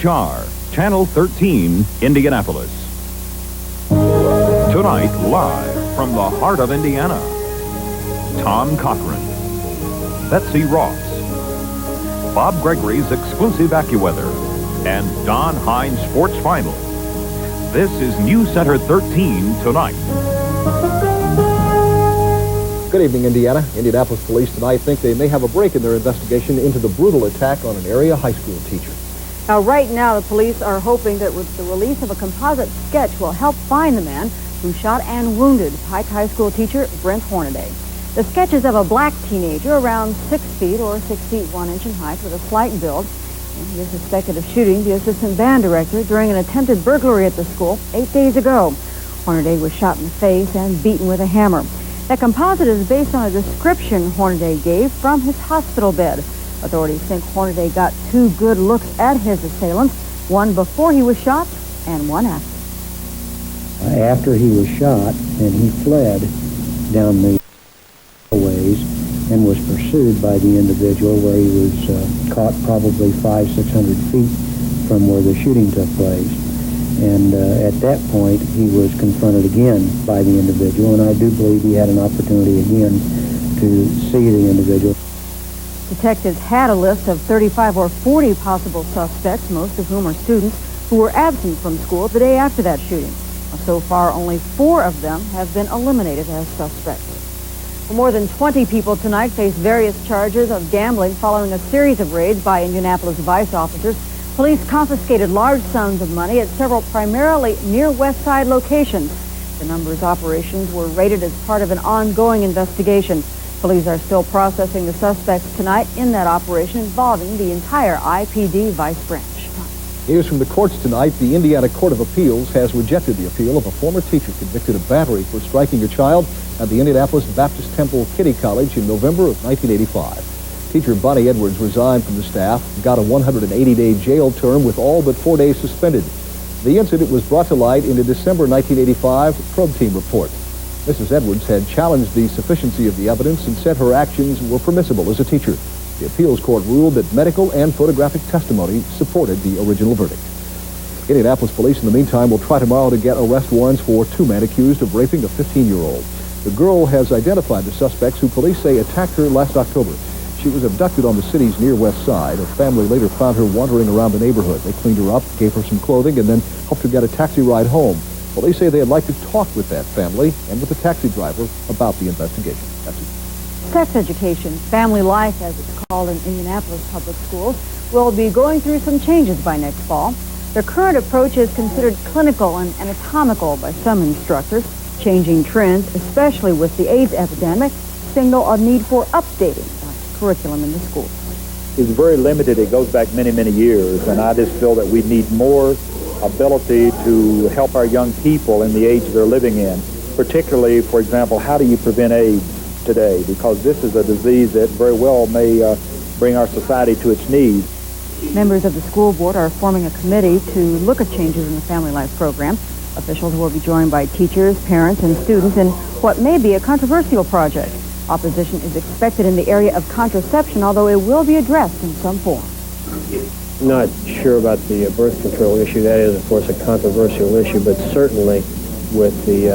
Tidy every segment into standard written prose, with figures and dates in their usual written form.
WTHR, Channel 13, Indianapolis. Tonight, live from the heart of Indiana, Tom Cochran, Betsy Ross, Bob Gregory's exclusive AccuWeather, and Don Hines Sports Final. This is News Center 13 tonight. Good evening, Indiana. Indianapolis police tonight think they may have a break in their investigation into the brutal attack on an area high school teacher. Now, right now, the police are hoping that with the release of a composite sketch will help find the man who shot and wounded Pike High School teacher Brent Hornaday. The sketch is of a black teenager around 6 feet or 6 feet 1 inch in height with a slight build. And he is suspected of shooting the assistant band director during an attempted burglary at the school 8 days ago. Hornaday was shot in the face and beaten with a hammer. That composite is based on a description Hornaday gave from his hospital bed. Authorities think Hornaday got two good looks at his assailants, one before he was shot and one after. After he was shot, and he fled down the ways and was pursued by the individual, where he was caught probably 500-600 feet from where the shooting took place. And at that point, he was confronted again by the individual, and I do believe he had an opportunity again to see the individual. Detectives had a list of 35 or 40 possible suspects, most of whom are students who were absent from school the day after that shooting. So far, only 4 of them have been eliminated as suspects. More than 20 people tonight face various charges of gambling following a series of raids by Indianapolis vice officers. Police confiscated large sums of money at several primarily near West Side locations. The numbers operations were raided as part of an ongoing investigation. Police are still processing the suspects tonight in that operation involving the entire IPD Vice Branch. News from the courts tonight. The Indiana Court of Appeals has rejected the appeal of a former teacher convicted of battery for striking a child at the Indianapolis Baptist Temple Kitty College in November of 1985. Teacher Bonnie Edwards resigned from the staff, got a 180-day jail term with all but 4 days suspended. The incident was brought to light in a December 1985 probe team report. Mrs. Edwards had challenged the sufficiency of the evidence and said her actions were permissible as a teacher. The appeals court ruled that medical and photographic testimony supported the original verdict. Indianapolis police, in the meantime, will try tomorrow to get arrest warrants for 2 men accused of raping a 15-year-old. The girl has identified the suspects who police say attacked her last October. She was abducted on the city's near west side. A family later found her wandering around the neighborhood. They cleaned her up, gave her some clothing, and then helped her get a taxi ride home. Police say they'd like to talk with that family and with the taxi driver about the investigation. That's it. Sex education, family life as it's called in Indianapolis public schools, will be going through some changes by next fall. Their current approach is considered clinical and anatomical by some instructors. Changing trends, especially with the AIDS epidemic, signal a need for updating curriculum in the schools. It's very limited. It goes back many, many years, and I just feel that we need more ability to help our young people in the age they're living in. Particularly, for example, how do you prevent AIDS today? Because this is a disease that very well may bring our society to its knees. Members of the school board are forming a committee to look at changes in the Family Life program. Officials will be joined by teachers, parents, and students in what may be a controversial project. Opposition is expected in the area of contraception, although it will be addressed in some form. Not sure about the birth control issue. That is, of course, a controversial issue, but certainly with the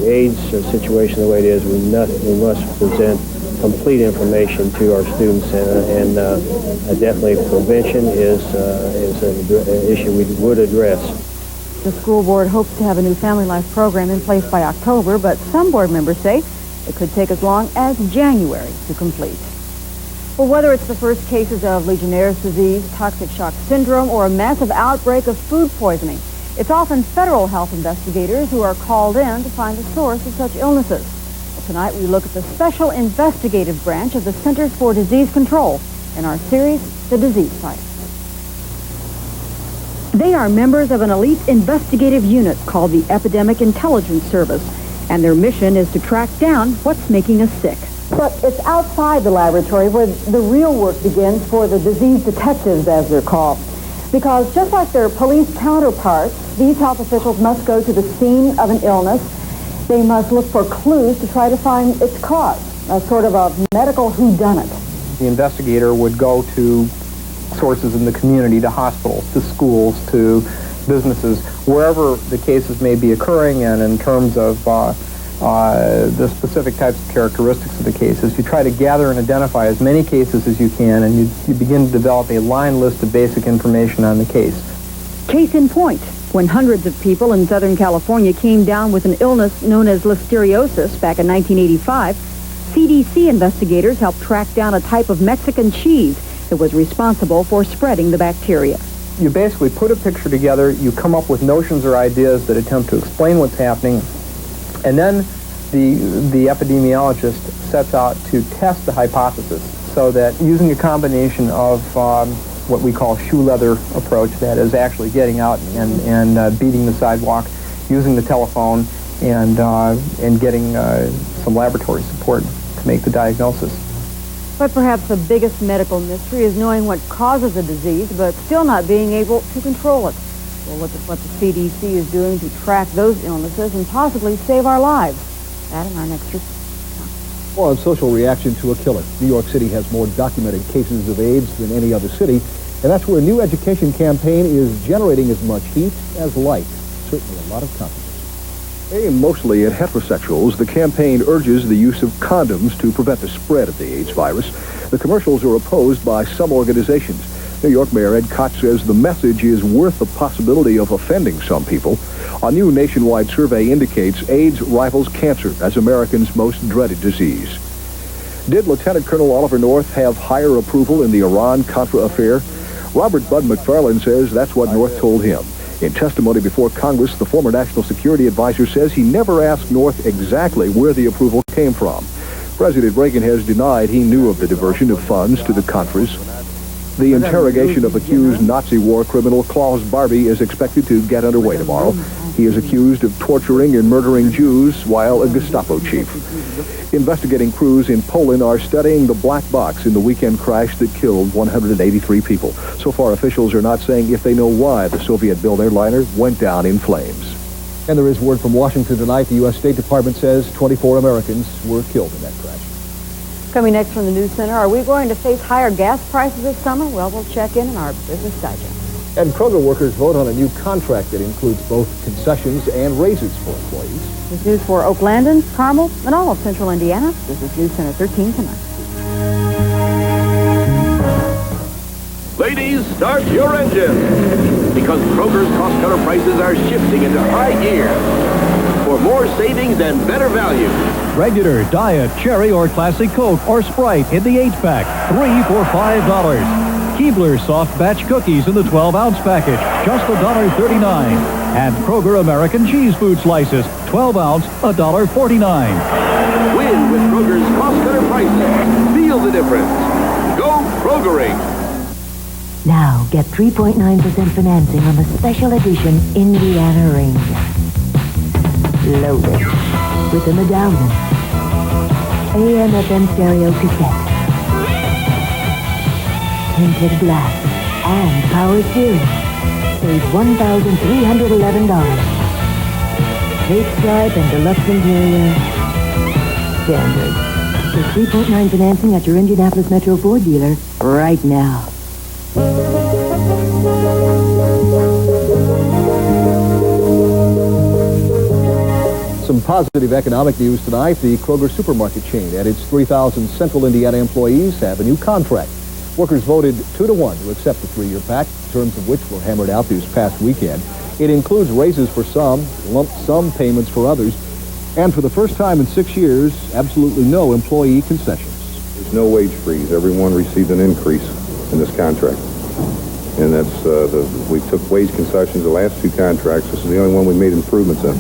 AIDS situation the way it is, we must present complete information to our students, and definitely prevention is an issue we would address. The school board hopes to have a new Family Life program in place by October, but some board members say it could take as long as January to complete. Well, whether it's the first cases of Legionnaire's disease, toxic shock syndrome, or a massive outbreak of food poisoning, it's often federal health investigators who are called in to find the source of such illnesses. Well, tonight we look at the special investigative branch of the Centers for Disease Control in our series, The Disease Fight. They are members of an elite investigative unit called the Epidemic Intelligence Service, and their mission is to track down what's making us sick. But it's outside the laboratory where the real work begins for the disease detectives, as they're called. Because just like their police counterparts, these health officials must go to the scene of an illness. They must look for clues to try to find its cause, a sort of a medical whodunit. The investigator would go to sources in the community, to hospitals, to schools, to businesses, wherever the cases may be occurring, and in terms of the specific types of characteristics of the cases. You try to gather and identify as many cases as you can, and you begin to develop a line list of basic information on the case. Case in point, when hundreds of people in Southern California came down with an illness known as listeriosis back in 1985, CDC investigators helped track down a type of Mexican cheese that was responsible for spreading the bacteria. You basically put a picture together, you come up with notions or ideas that attempt to explain what's happening, and then the epidemiologist sets out to test the hypothesis, so that using a combination of what we call shoe leather approach, that is actually getting out and beating the sidewalk, using the telephone, and getting some laboratory support to make the diagnosis. But perhaps the biggest medical mystery is knowing what causes a disease, but still not being able to control it. We'll look at what the CDC is doing to track those illnesses and possibly save our lives. That in our next report. More on social reaction to a killer. New York City has more documented cases of AIDS than any other city, and that's where a new education campaign is generating as much heat as light. Certainly a lot of controversy. Aimed mostly at heterosexuals, the campaign urges the use of condoms to prevent the spread of the AIDS virus. The commercials are opposed by some organizations. New York Mayor Ed Koch says the message is worth the possibility of offending some people. A new nationwide survey indicates AIDS rivals cancer as Americans' most dreaded disease. Did Lieutenant Colonel Oliver North have higher approval in the Iran-Contra affair? Robert Bud McFarland says that's what North told him. In testimony before Congress, the former National Security Advisor says he never asked North exactly where the approval came from. President Reagan has denied he knew of the diversion of funds to the Contras. The interrogation of accused Nazi war criminal Klaus Barbie is expected to get underway tomorrow. He is accused of torturing and murdering Jews while a Gestapo chief. Investigating crews in Poland are studying the black box in the weekend crash that killed 183 people. So far, officials are not saying if they know why the Soviet-built airliner went down in flames. And there is word from Washington tonight. The U.S. State Department says 24 Americans were killed in that crash. Coming next from the News Center, are we going to face higher gas prices this summer? Well, we'll check in our Business Digest. And Kroger workers vote on a new contract that includes both concessions and raises for employees. This news for Oaklandon, Carmel, and all of Central Indiana. This is News Center 13 tonight. Ladies, start your engines, because Kroger's cost-cutter prices are shifting into high gear for more savings and better value. Regular, Diet, Cherry, or Classic Coke, or Sprite in the 8-pack, 3 for $5. Keebler soft batch cookies in the 12-ounce package, just $1.39. And Kroger American cheese food slices, 12-ounce, $1.49. Win with Kroger's cost-cutter prices. Feel the difference. Go Krogering. Now get 3.9% financing on the special edition Indiana Ranger. Loaded with a medallion, AM/FM stereo cassette, tinted glass, and power steering. Save $1,311. Tape stripe and deluxe interior. Standard. Get 3.9 financing at your Indianapolis Metro Ford dealer right now. Some positive economic news tonight. The Kroger supermarket chain and its 3,000 Central Indiana employees have a new contract. Workers voted 2-1 to accept the 3-year pact, terms of which were hammered out this past weekend. It includes raises for some, lump sum payments for others, and for the first time in 6 years, absolutely no employee concessions. There's no wage freeze. Everyone received an increase in this contract. And that's, we took wage concessions the last 2 contracts. This is the only one we made improvements in.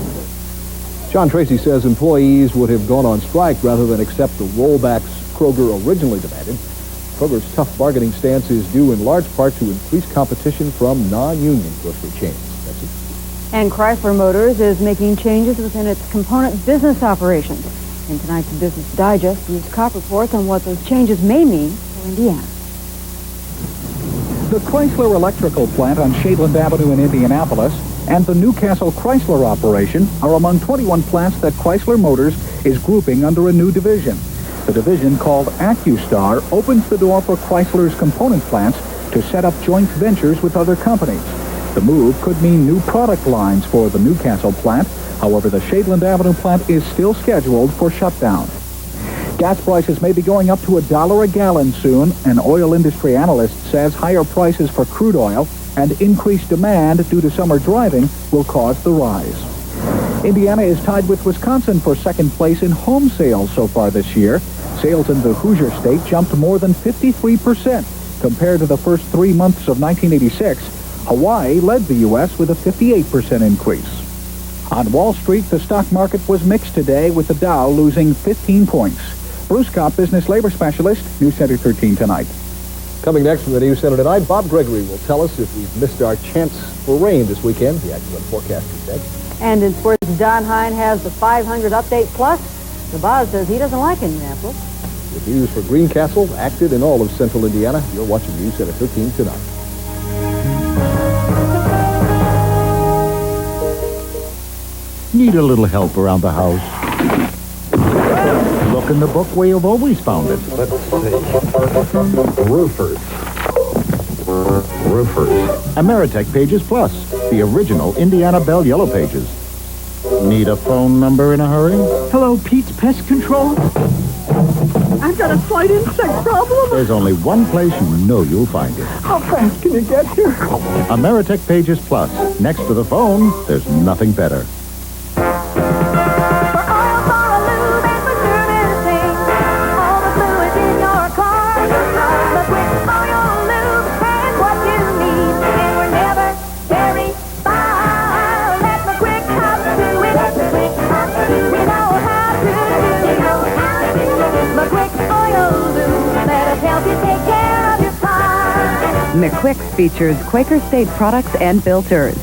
John Tracy says employees would have gone on strike rather than accept the rollbacks Kroger originally demanded. Kroger's tough bargaining stance is due in large part to increased competition from non-union grocery chains. That's it. And Chrysler Motors is making changes within its component business operations. In tonight's Business Digest, Bruce Koch reports on what those changes may mean for Indiana. The Chrysler electrical plant on Shadeland Avenue in Indianapolis and the Newcastle Chrysler operation are among 21 plants that Chrysler Motors is grouping under a new division. The division, called AccuStar, opens the door for Chrysler's component plants to set up joint ventures with other companies. The move could mean new product lines for the Newcastle plant. However, the Shadeland Avenue plant is still scheduled for shutdown. Gas prices may be going up to $1 a gallon soon. An oil industry analyst says higher prices for crude oil and increased demand due to summer driving will cause the rise. Indiana is tied with Wisconsin for second place in home sales so far this year. Sales in the Hoosier State jumped more than 53% compared to the first 3 months of 1986. Hawaii led the U.S. with a 58% increase. On Wall Street, the stock market was mixed today with the Dow losing 15 points. Bruce Kopp, business labor specialist, News Center 13 tonight. Coming next from the News Center tonight, Bob Gregory will tell us if we've missed our chance for rain this weekend. The excellent forecaster said. And in sports, Don Hine has the 500 update plus. The Boz says he doesn't like Indianapolis. With news for Greencastle, Acton, and all of central Indiana, you're watching News Center 13 tonight. Need a little help around the house? Look in the book where you've always found it. Let's see. Roofers. Ameritech Pages Plus, the original Indiana Bell Yellow Pages. Need a phone number in a hurry? Hello, Pete's Pest Control? I've got a slight insect problem. There's only one place you know you'll find it. How fast can you get here? Ameritech Pages Plus. Next to the phone, there's nothing better. McQuick features Quaker State products and filters.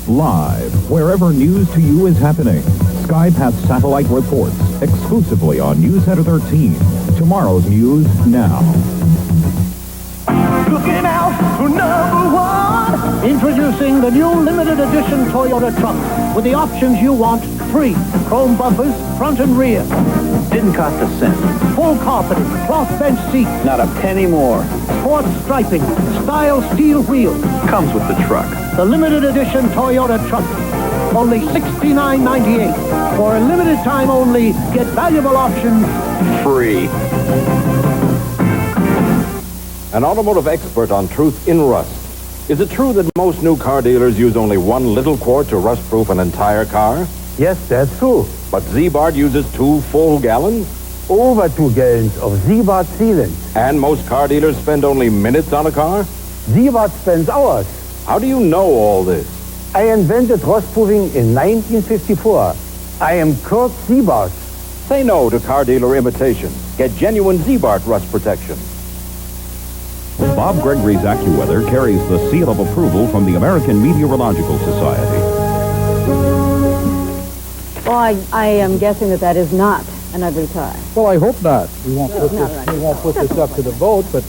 Live, wherever news to you is happening. SkyPath Satellite reports exclusively on News Center 13. Tomorrow's news now. Looking out for number one. Introducing the new limited edition Toyota truck with the options you want free. Chrome bumpers, front and rear. Didn't cost a cent. Full carpeting, cloth bench seats. Not a penny more. Sports striping, style steel wheels. Comes with the truck. The limited edition Toyota truck. Only $69.98. For a limited time only, get valuable options free. An automotive expert on truth in rust. Is it true that most new car dealers use only one little quart to rust-proof an entire car? Yes, that's true. But Z-Bart uses 2 full gallons? Over 2 gallons of Z-Bart sealant. And most car dealers spend only minutes on a car? Z-Bart spends hours. How do you know all this? I invented rust-proofing in 1954. I am Kurt Z-Bart. Say no to car dealer imitation. Get genuine Z-Bart rust protection. Bob Gregory's AccuWeather carries the seal of approval from the American Meteorological Society. Well, I am guessing that is not an ugly tie. Well, I hope not. We won't put this up to the vote, but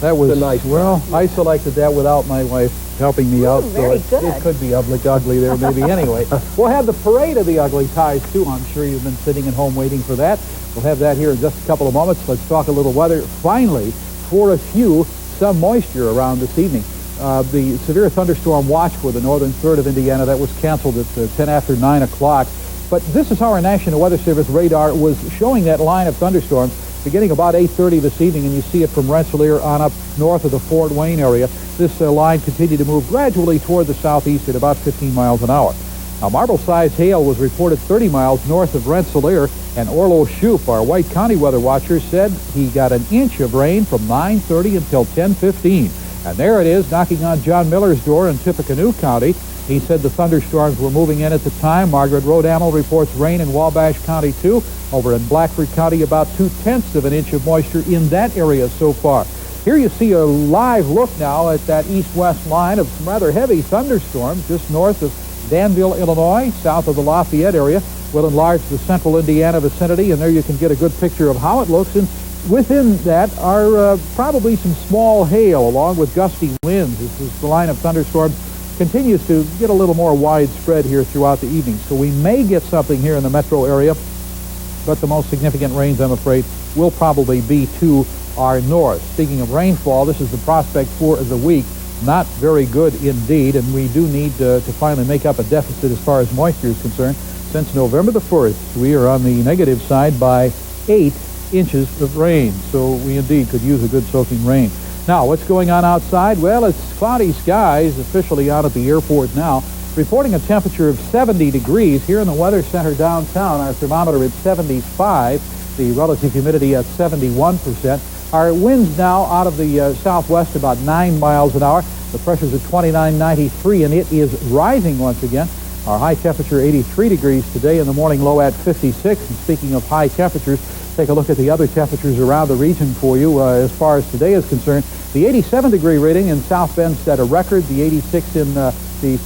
that was nice. Well, I selected that without my wife helping me out, so it could be ugly there maybe anyway. We'll have the parade of the ugly ties too. I'm sure you've been sitting at home waiting for that. We'll have that here in just a couple of moments. Let's talk a little weather. Finally, for a few, some moisture around this evening. The severe thunderstorm watch for the northern third of Indiana, that was canceled at 10 after 9 o'clock. But this is how our National Weather Service radar was showing that line of thunderstorms beginning about 8:30 this evening, and you see it from Rensselaer on up north of the Fort Wayne area. This line continued to move gradually toward the southeast at about 15 miles an hour. Now, marble-sized hail was reported 30 miles north of Rensselaer, and Orlo Shoup, our White County weather watcher, said he got an inch of rain from 9:30 until 10:15. And there it is, knocking on John Miller's door in Tippecanoe County. He said the thunderstorms were moving in at the time. Margaret Rodamel reports rain in Wabash County, too. Over in Blackford County, about 2/10 of an inch of moisture in that area so far. Here you see a live look now at that east-west line of some rather heavy thunderstorms just north of Danville, Illinois, south of the Lafayette area. Will enlarge the central Indiana vicinity, and there you can get a good picture of how it looks. And within that are probably some small hail along with gusty winds. This is the line of thunderstorms continues to get a little more widespread here throughout the evening. So we may get something here in the metro area, but the most significant rains, I'm afraid, will probably be to are north. Speaking of rainfall, this is the prospect for the week. Not very good indeed, and we do need to finally make up a deficit as far as moisture is concerned. Since November the 1st, we are on the negative side by 8 inches of rain, so we indeed could use a good soaking rain. Now, what's going on outside? Well, it's cloudy skies officially out at the airport now, reporting a temperature of 70 degrees. Here in the Weather Center downtown, our thermometer at 75, the relative humidity at 71%. Our winds now out of the southwest about 9 miles an hour. The pressure's at 29.93, and it is rising once again. Our high temperature 83 degrees today, in the morning low at 56. And speaking of high temperatures, take a look at the other temperatures around the region for you. As far as today is concerned, the 87-degree rating in South Bend set a record. The 86 in the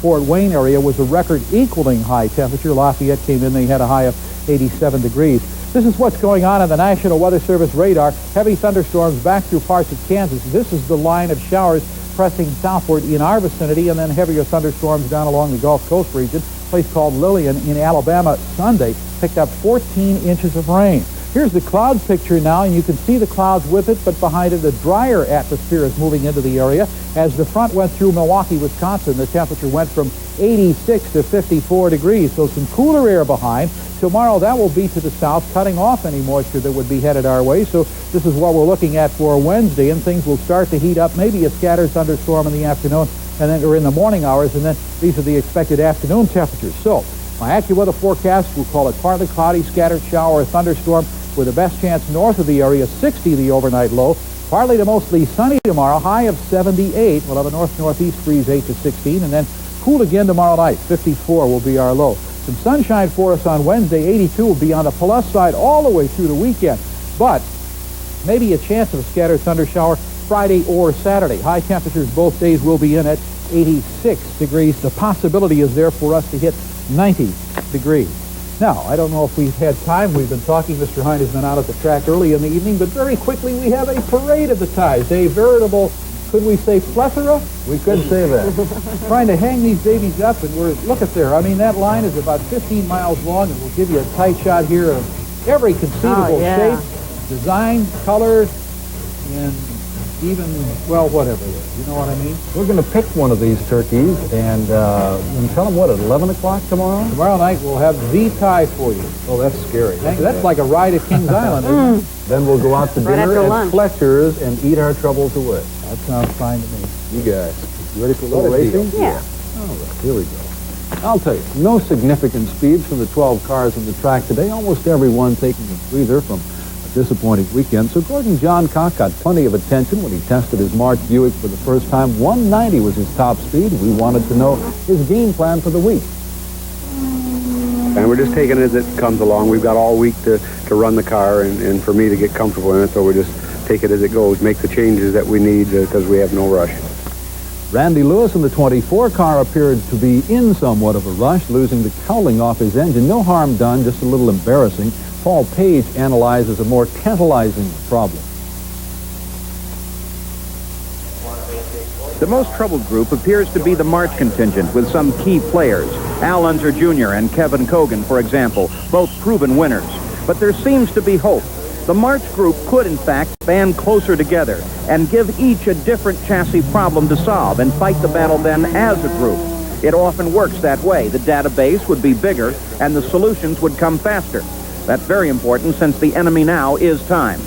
Fort Wayne area was a record equaling high temperature. Lafayette came in, they had a high of 87 degrees. This is what's going on the National Weather Service radar. Heavy thunderstorms back through parts of Kansas. This is the line of showers pressing southward in our vicinity, and then heavier thunderstorms down along the Gulf Coast region. A place called Lillian in Alabama Sunday picked up 14 inches of rain. Here's the cloud picture now, and you can see the clouds with it, but behind it, a drier atmosphere is moving into the area. As the front went through Milwaukee, Wisconsin, the temperature went from 86 to 54 degrees, so some cooler air behind. Tomorrow, that will be to the south, cutting off any moisture that would be headed our way. So this is what we're looking at for Wednesday, and things will start to heat up, maybe a scattered thunderstorm in the afternoon, and then or in the morning hours, and then these are the expected afternoon temperatures. So my AccuWeather forecast, we'll call it partly cloudy, scattered shower or thunderstorm, with the best chance north of the area, 60 the overnight low. Partly to mostly sunny tomorrow, high of 78. We'll have a north-northeast breeze, 8 to 16, and then cool again tomorrow night, 54 will be our low. Some sunshine for us on Wednesday, 82 will be on the plus side all the way through the weekend, but maybe a chance of a scattered thunder shower Friday or Saturday. High temperatures both days will be in at 86 degrees. The possibility is there for us to hit 90 degrees. Now, I don't know if we've had time. We've been talking. Mr. Hine has been out at the track early in the evening, but very quickly we have a parade of the ties, a veritable, could we say, plethora? We could say that. Trying to hang these babies up, and look at there. I mean, that line is about 15 miles long, and we'll give you a tight shot here of every conceivable shape, design, color, and even, well, whatever it is. You know what I mean? We're going to pick one of these turkeys and tell them what, at 11 o'clock tomorrow? Tomorrow night we'll have the tie for you. Oh, that's scary. That's like a ride at Kings Island, isn't it? Then we'll go out to dinner at Fletcher's and eat our troubles away. That sounds fine to me. You guys, you ready for a little racing? Yeah. All right, here we go. I'll tell you, no significant speeds from the 12 cars on the track today. Almost everyone taking a breather from disappointing weekend. So Gordon Johncock got plenty of attention when he tested his March Buick for the first time. 190 was his top speed. We wanted to know his game plan for the week. And we're just taking it as it comes along. We've got all week to run the car and for me to get comfortable in it, so we just take it as it goes, make the changes that we need because we have no rush. Randy Lewis in the 24 car appeared to be in somewhat of a rush, losing the cowling off his engine. No harm done, just a little embarrassing. Paul Page analyzes a more tantalizing problem. The most troubled group appears to be the March contingent, with some key players. Al Unser Jr. and Kevin Cogan, for example, both proven winners. But there seems to be hope. The March group could, in fact, band closer together and give each a different chassis problem to solve and fight the battle then as a group. It often works that way. The database would be bigger and the solutions would come faster. That's very important since the enemy now is time.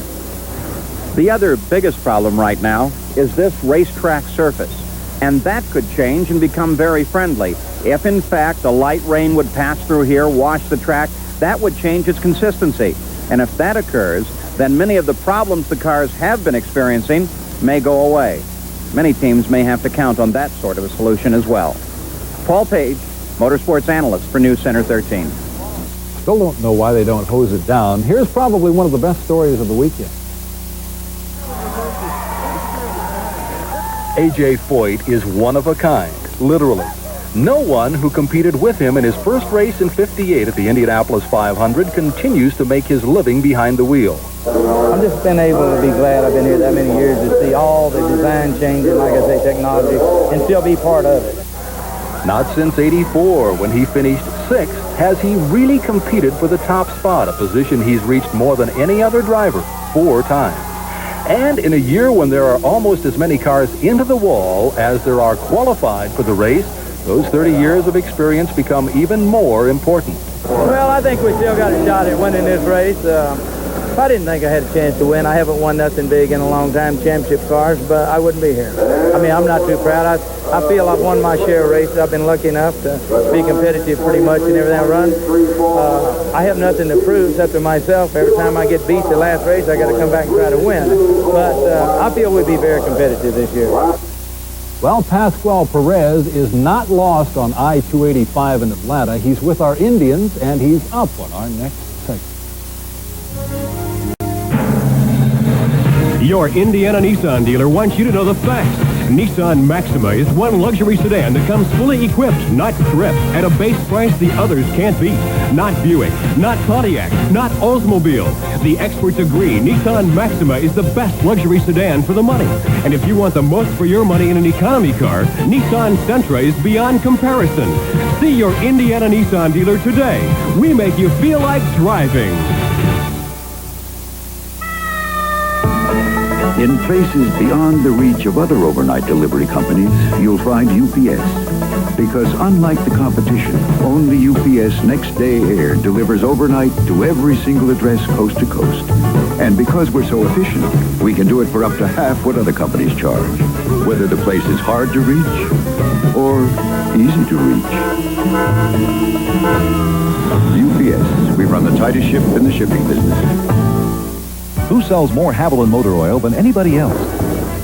The other biggest problem right now is this racetrack surface. And that could change and become very friendly. If, in fact, the light rain would pass through here, wash the track, that would change its consistency. And if that occurs, then many of the problems the cars have been experiencing may go away. Many teams may have to count on that sort of a solution as well. Paul Page, Motorsports Analyst for News Center 13. Still don't know why they don't hose it down. Here's probably one of the best stories of the weekend. A.J. Foyt is one of a kind, literally. No one who competed with him in his first race in '58 at the Indianapolis 500 continues to make his living behind the wheel. I've just been able to be glad I've been here that many years to see all the design changes, like I say, technology, and still be part of it. Not since '84, when he finished 6th, has he really competed for the top spot, a position he's reached more than any other driver 4 times. And in a year when there are almost as many cars into the wall as there are qualified for the race, those 30 years of experience become even more important. Well, I think we still got a shot at winning this race. I didn't think I had a chance to win. I haven't won nothing big in a long time, championship cars, but I wouldn't be here. I mean, I'm not too proud. I feel I've won my share of races. I've been lucky enough to be competitive pretty much in everything I run. I have nothing to prove except to myself. Every time I get beat the last race, I got to come back and try to win. But I feel we'll be very competitive this year. Well, Pascual Perez is not lost on I-285 in Atlanta. He's with our Indians, and he's up on our next segment. Your Indiana Nissan dealer wants you to know the facts. Nissan Maxima is one luxury sedan that comes fully equipped, not stripped, at a base price the others can't beat. Not Buick, not Pontiac, not Oldsmobile. The experts agree Nissan Maxima is the best luxury sedan for the money. And if you want the most for your money in an economy car, Nissan Sentra is beyond comparison. See your Indiana Nissan dealer today. We make you feel like driving. In places beyond the reach of other overnight delivery companies, you'll find UPS. Because unlike the competition, only UPS Next Day Air delivers overnight to every single address coast to coast. And because we're so efficient, we can do it for up to half what other companies charge, whether the place is hard to reach or easy to reach. UPS, we run the tightest ship in the shipping business. Who sells more Haviland motor oil than anybody else?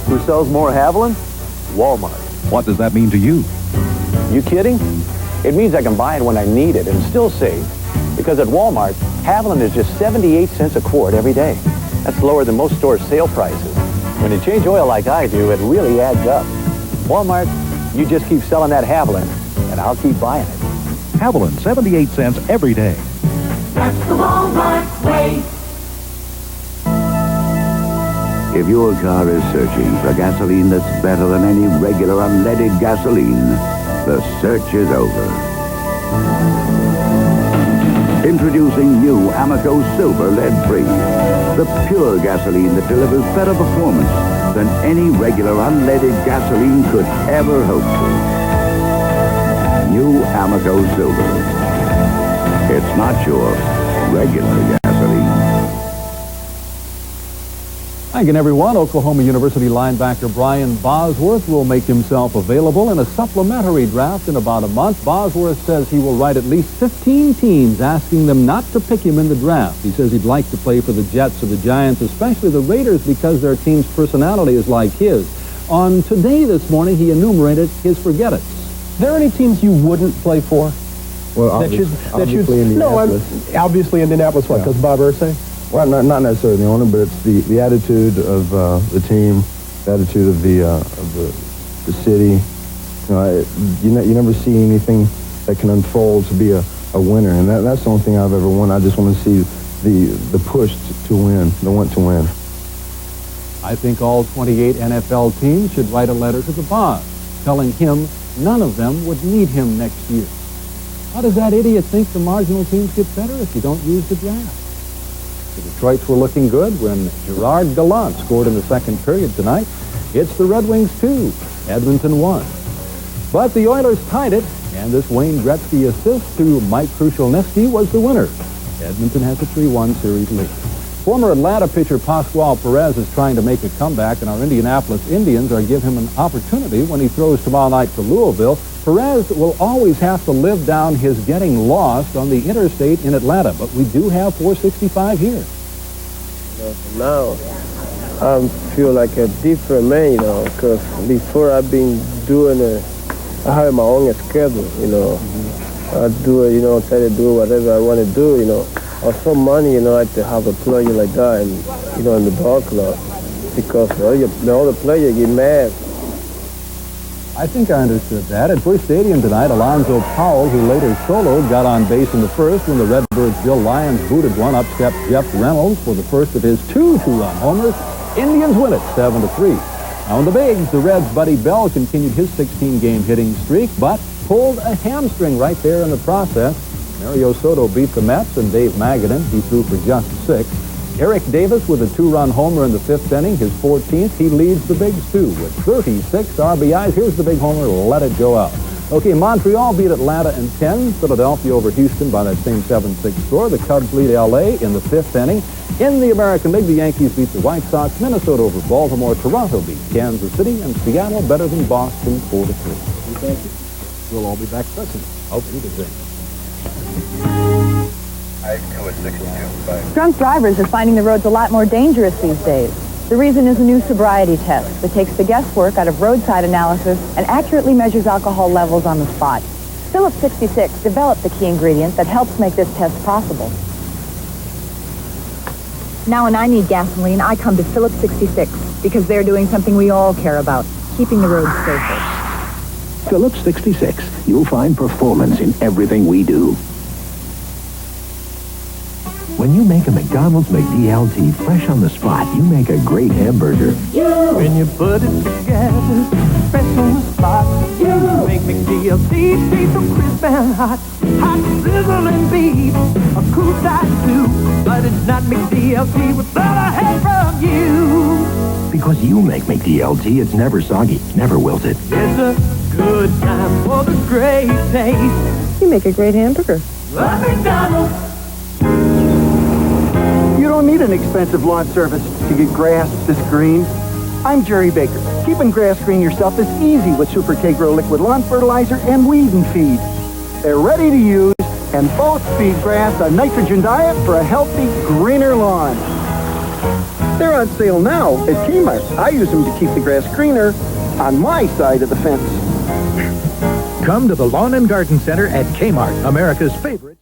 Who sells more Haviland? Walmart. What does that mean to you? You kidding? It means I can buy it when I need it and still save. Because at Walmart, Haviland is just 78 cents a quart every day. That's lower than most stores' sale prices. When you change oil like I do, it really adds up. Walmart, you just keep selling that Haviland, and I'll keep buying it. Haviland, 78 cents every day. That's the Walmart way. If your car is searching for gasoline that's better than any regular unleaded gasoline, the search is over. Introducing new Amoco Silver Lead-Free, the pure gasoline that delivers better performance than any regular unleaded gasoline could ever hope to. New Amoco Silver. It's not your regular gasoline. Again, everyone, Oklahoma University linebacker Brian Bosworth will make himself available in a supplementary draft in about a month. Bosworth says he will write at least 15 teams asking them not to pick him in the draft. He says he'd like to play for the Jets or the Giants, especially the Raiders, because their team's personality is like his. On Today this morning, he enumerated his forget-its. Are there any teams you wouldn't play for? Well, obviously Indianapolis. Obviously Indianapolis, what? Because Bob Irsay? Well, not necessarily the owner, but it's the attitude of the team, the attitude of the city. You never see anything that can unfold to be a winner, and that's the only thing I've ever won. I just want to see the push to win, the want to win. I think all 28 NFL teams should write a letter to the boss, telling him none of them would need him next year. How does that idiot think the marginal teams get better if you don't use the draft? The Detroits were looking good when Gerard Gallant scored in the second period tonight. It's the Red Wings 2. Edmonton 1. But the Oilers tied it, and this Wayne Gretzky assist to Mike Krushelnyski was the winner. Edmonton has a 3-1 series lead. Former Atlanta pitcher Pascual Perez is trying to make a comeback, and our Indianapolis Indians are giving him an opportunity when he throws tomorrow night for Louisville. Perez will always have to live down his getting lost on the interstate in Atlanta, but we do have 465 here. Now, I feel like a different man, because before I've been doing I have my own schedule, I do it, try to do whatever I want to do, Or some money, I to have a player like that, and in the ball club, because the other player get mad. I think I understood that. At Busch Stadium tonight, Alonzo Powell, who later soloed, got on base in the first when the Redbirds' Bill Lyons booted one. Up stepped Jeff Reynolds for the first of his 2 two-run homers. Indians win it 7-3. Now in the bigs, the Reds' Buddy Bell continued his 16-game hitting streak, but pulled a hamstring right there in the process. Mario Soto beat the Mets, and Dave Magadan, he threw for just 6. Eric Davis with a 2-run homer in the 5th inning, his 14th. He leads the Bigs, too, with 36 RBIs. Here's the big homer. Let it go out. Okay, Montreal beat Atlanta in 10. Philadelphia over Houston by that same 7-6 score. The Cubs lead L.A. in the 5th inning. In the American League, the Yankees beat the White Sox. Minnesota over Baltimore. Toronto beat Kansas City. And Seattle better than Boston 4-3. Thank you. We'll all be back listening. Hope you can sing. Drunk drivers are finding the roads a lot more dangerous these days. The reason is a new sobriety test that takes the guesswork out of roadside analysis and accurately measures alcohol levels on the spot. Phillips 66 developed the key ingredient that helps make this test possible. Now when I need gasoline, I come to Phillips 66 because they're doing something we all care about, keeping the roads safer. Phillips 66. You'll find performance in everything we do. When you make a McDonald's McDLT fresh on the spot, you make a great hamburger. When you put it together, fresh on the spot, you make McDLT taste so crisp and hot. Hot sizzling beef, a cool side soup, but it's not McDLT without a help from you. Because you make McDLT, it's never soggy, never wilted. It's a good time for the great taste. You make a great hamburger. Love McDonald's. You don't need an expensive lawn service to get grass this green. I'm Jerry Baker. Keeping grass green yourself is easy with Super K-Grow liquid lawn fertilizer and weed and feed. They're ready to use, and both feed grass a nitrogen diet for a healthy, greener lawn. They're on sale now at Kmart. I use them to keep the grass greener on my side of the fence. Come to the Lawn and Garden Center at Kmart, America's favorite.